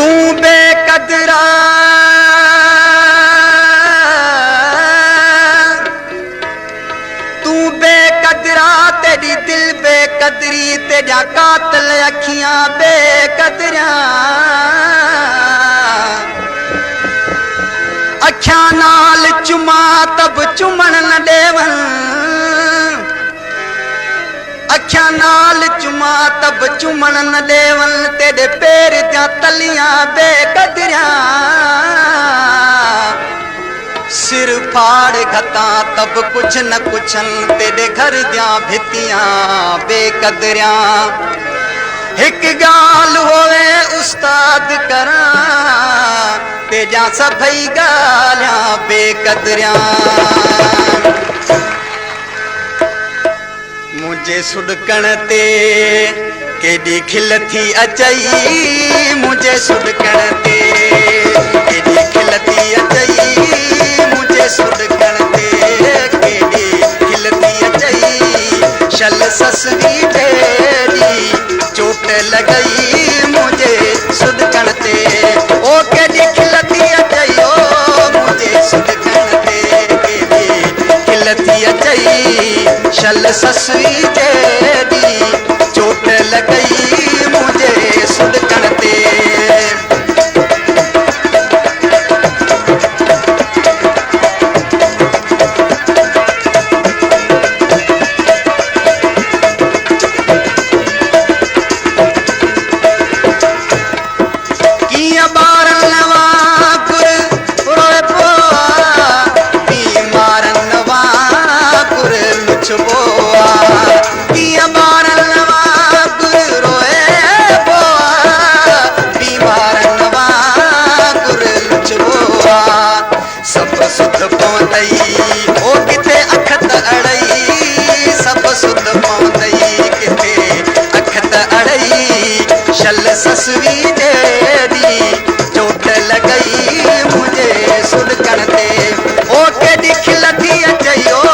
तू बेकदरा तेरी दिल बेकदरी तेरा कातल अखियां बेकदरा अखियां नाल चुमा तब चुमन न देवन अखियां नाल चुमा तब चुमन न देवन तेरे पैर दियां तलियां बेकदरा सिर फाड़ घता तब कुछ न कुछन तेरे घर दियां भितियां बेकदरियां एक गाल होवे उस्ताद करा तेजा सभई गालियां बेकदरियां मुझे सुडकण ते केडी खिल थी अचई मुझे सुडकण ते केडी खिल थी अचई सुडकण ते केडी खिलती अचई शल ससवी तेरी चोट लगई मुझे सुडकण ते ओ केडी खिलती अचई ओ मुझे सुडकण ते केडी खिलती अचई शल ससवी तेरी चोट लगई मुझे सुडकण ते ससवी तेरी चोट लगई मुझे सुडकण ते ओ केडी खिलती अचई ओ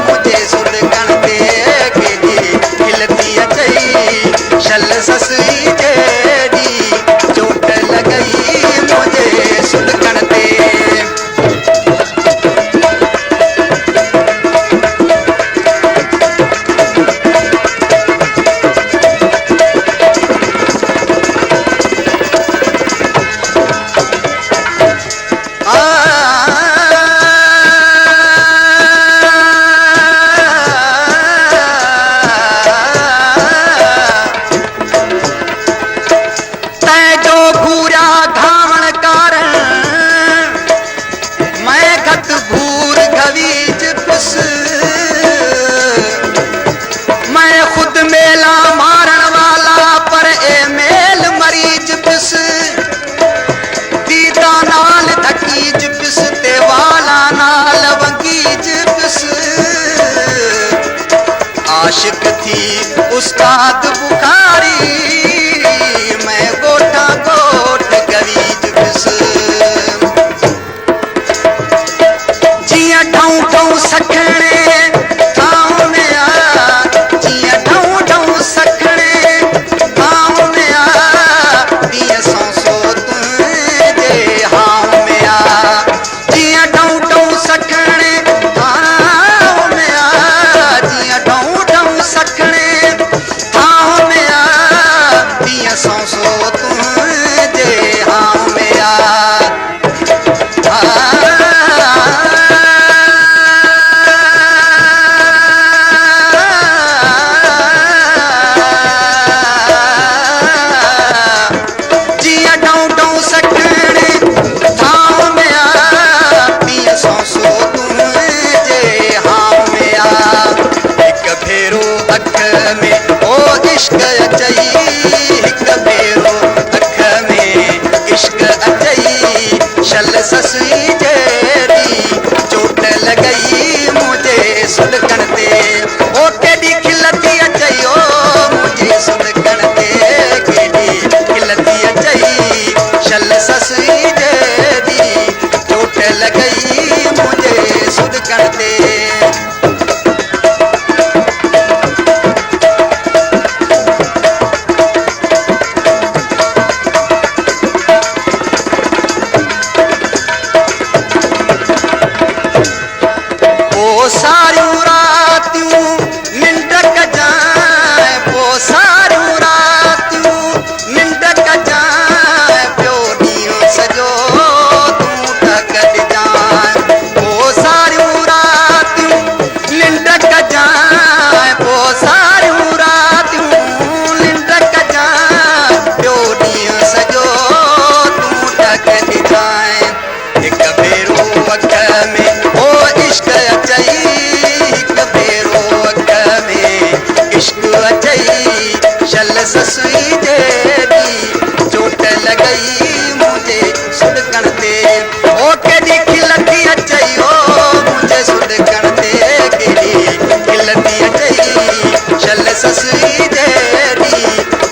मुझे सुडकण ते केडी खिलती अचई शल ससवी तेरी चोट लगई मुझे सुडकण ते आशिक थी उस्ताद बुखारी मैं गोटा गोट गवीज बिस जिया ढाऊ ढाऊ सखणे गाँव में आ जिया ढाऊ ढाऊ सखणे गाँव में आ दिया सौ तुझे हाव में आ जिया ढाऊ ढाऊ सखणे गाँव में आ जिया ढाऊ सखणे हाव में आ दिया सौ तुझे हाव में आ जिया ढाऊ ढाऊ सखणे हाव में आ दिया सौ तुझे हाव में आ एक भेरो अख में ओ इश्क अचई हिक भेरो अख में इश्क अचई शल ससवी तेरी चोट लगई मुझे सुडकण ते ओ केडी खिलती अचई ओ मुझे सुडकण ते केडी खिलती अचई शल ससवी तेरी चोट लगई मुझे सुडकण ते ससुई जेडी चोट लगई मुझे सुडकण ते ओ केडी खिलती अचई ओ मुझे सुडकण ते केडी खिलती अचई शल ससुई जेडी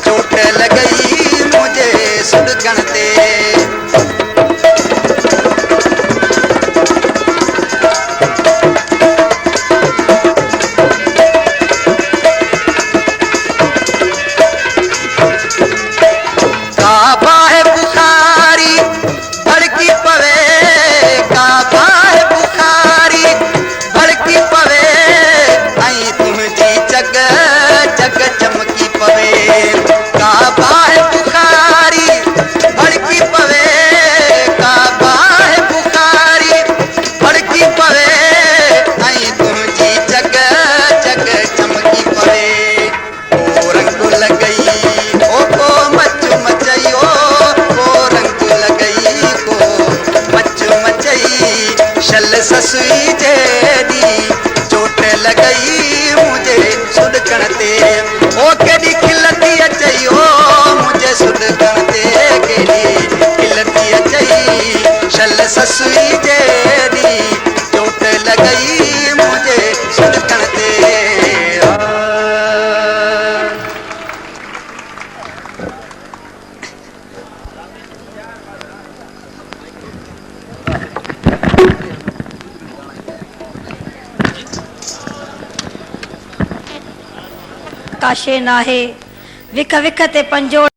चोट लगई मुझे सुडकण ते ससुई जेडी चोट लगई मुझे सुडकण ते ओ केडी खिलती अचई ओ मुझे सुडकण ते केडी खिलती अचई शल ससुई जेडी चोट लगई मुझे सुडकण ते काशे नाहे विख विख ते पंजो